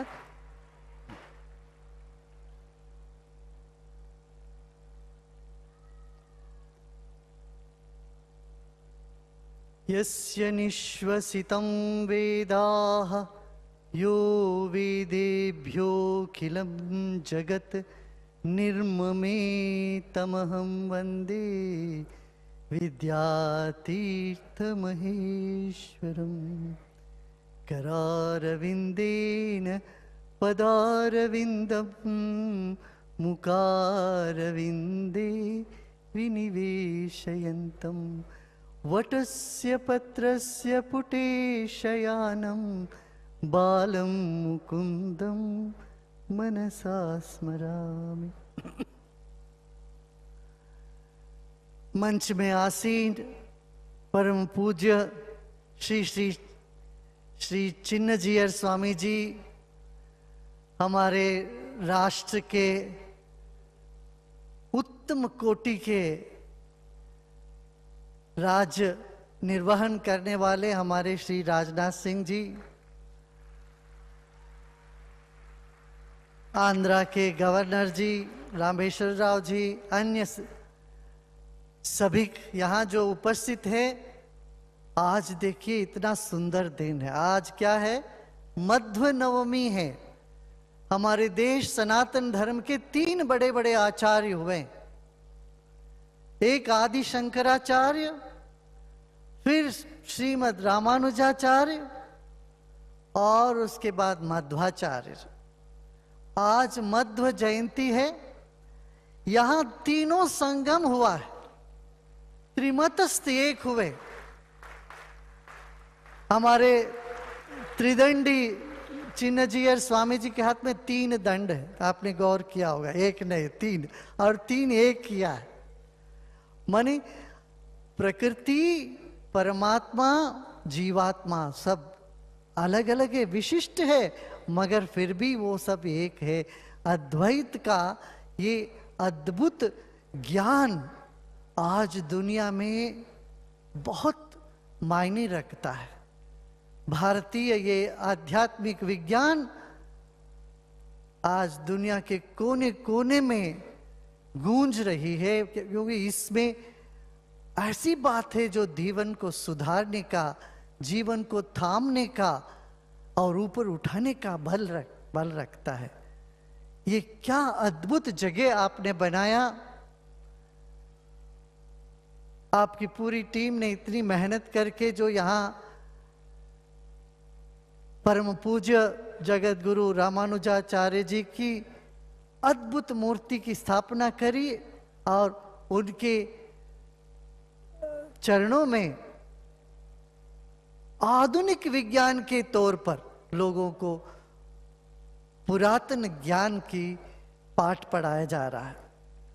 धन्यवाद। यस्य निश्वसितं वेदाः यो वेदेभ्योऽखिलं जगत् निर्ममेतमहं वन्दे विद्यातीर्थमहेश्वरम्। करारविन्देन पदारविन्दं मुखारविन्दे विनिवेशयन्तं वटस्य पत्रस्य पुटे शयानं बालं मुकुन्दं मनसा स्मरामि। मंच में आसीन परम पूज्य श्री श्री श्री चिन्नजीयर स्वामी जी, हमारे राष्ट्र के उत्तम कोटि के राज्य निर्वहन करने वाले हमारे श्री राजनाथ सिंह जी, आंध्रा के गवर्नर जी रामेश्वर राव जी, अन्य सभी यहाँ जो उपस्थित है। आज देखिए इतना सुंदर दिन है। आज क्या है? मध्व नवमी है। हमारे देश सनातन धर्म के 3 बड़े बड़े आचार्य हुए। एक आदि शंकराचार्य, फिर श्रीमद् रामानुजाचार्य और उसके बाद मध्वाचार्य। आज मध्व जयंती है। यहां तीनों संगम हुआ है, त्रिमतस्थ एक हुए। हमारे त्रिदंडी चिन्नजीयर स्वामी जी के हाथ में 3 दंड है। आपने गौर किया होगा, एक नहीं 3, और 3 एक किया है। माने प्रकृति, परमात्मा, जीवात्मा सब अलग अलग है, विशिष्ट है, मगर फिर भी वो सब एक है। अद्वैत का ये अद्भुत ज्ञान आज दुनिया में बहुत मायने रखता है। भारतीय ये आध्यात्मिक विज्ञान आज दुनिया के कोने कोने में गूंज रही है, क्योंकि इसमें ऐसी बात है जो जीवन को सुधारने का, जीवन को थामने का और ऊपर उठाने का बल रखता है। ये क्या अद्भुत जगह आपने बनाया। आपकी पूरी टीम ने इतनी मेहनत करके जो यहाँ परम पूज्य जगत गुरु रामानुजाचार्य जी की अद्भुत मूर्ति की स्थापना करी और उनके चरणों में आधुनिक विज्ञान के तौर पर लोगों को पुरातन ज्ञान की पाठ पढ़ाया जा रहा है।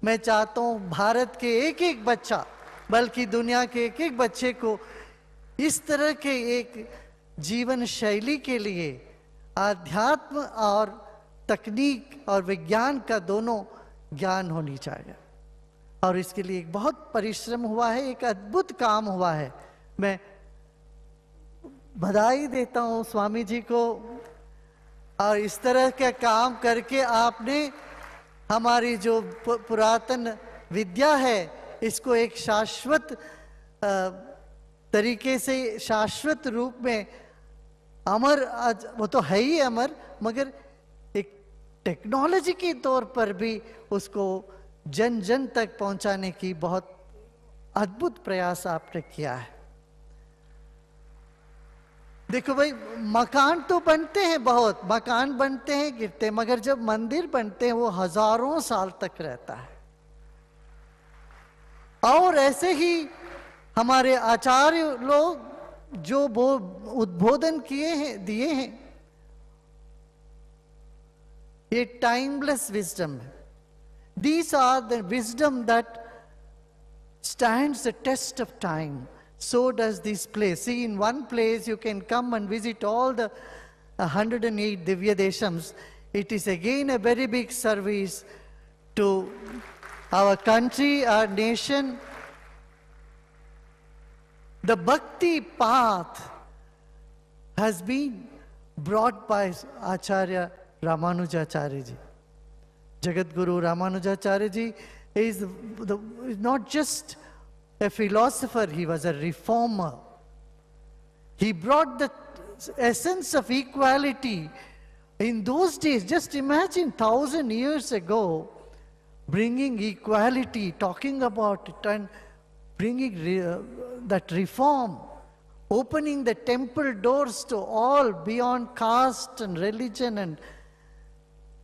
मैं चाहता हूं भारत के एक एक बच्चा, बल्कि दुनिया के एक एक बच्चे को इस तरह के एक जीवन शैली के लिए आध्यात्म और तकनीक और विज्ञान का दोनों ज्ञान होनी चाहिए। और इसके लिए एक बहुत परिश्रम हुआ है, एक अद्भुत काम हुआ है। मैं बधाई देता हूँ स्वामी जी को। और इस तरह का काम करके आपने हमारी जो पुरातन विद्या है इसको एक शाश्वत तरीके से, शाश्वत रूप में अमर, वो तो है ही अमर, मगर एक टेक्नोलॉजी के तौर पर भी उसको जन जन तक पहुंचाने की बहुत अद्भुत प्रयास आपने किया है। देखो भाई, मकान तो बनते हैं, बहुत मकान बनते हैं, गिरते हैं, मगर जब मंदिर बनते हैं वो हजारों साल तक रहता है। और ऐसे ही हमारे आचार्य लोग जो वो उद्बोधन किए हैं, दिए हैं, ये टाइमलेस विजडम है। These are the wisdom that stands the test of time. So does this place. See, in one place you can come and visit all the 108 Divya Deshams. It is again a very big service to our country, our nation. The bhakti path has been brought by Acharya Ramanujacharya ji. Jagat Guru Ramanujacharya ji is not just a philosopher, he was a reformer. He brought the essence of equality. In those days, just imagine 1,000 years ago, bringing equality, talking about it and bringing that reform, opening the temple doors to all beyond caste and religion, and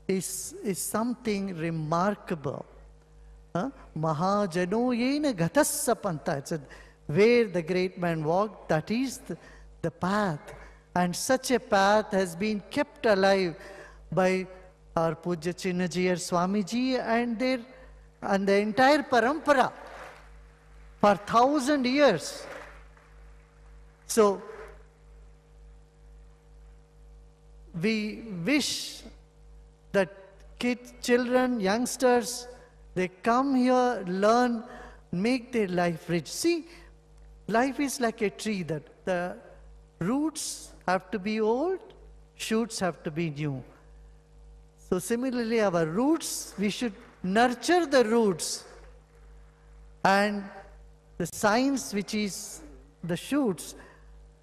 is something remarkable. Mahajano yena gatassa panta. It's where the great man walked, that is the path. And such a path has been kept alive by our Pujya Chinnajiyar Swamiji and the entire parampara for 1,000 years. So, we wish that kids, children, youngsters, they come here, learn, make their life rich. See, life is like a tree, that the roots have to be old, shoots have to be new. So similarly, our roots, we should nurture the roots, and the science, which is the shoots,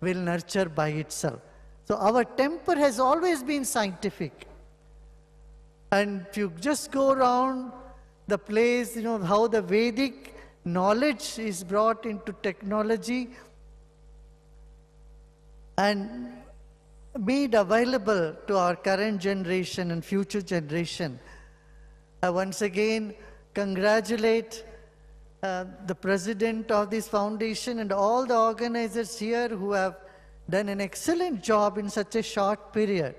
will nurture by itself. So our temper has always been scientific. And if you just go around the place, you know, how the Vedic knowledge is brought into technology and made available to our current generation and future generation. I once again congratulate the president of this foundation and all the organizers here who have done an excellent job in such a short period.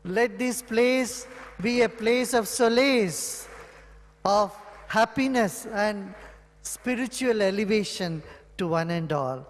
Let this place be a place of solace, of happiness and spiritual elevation to one and all.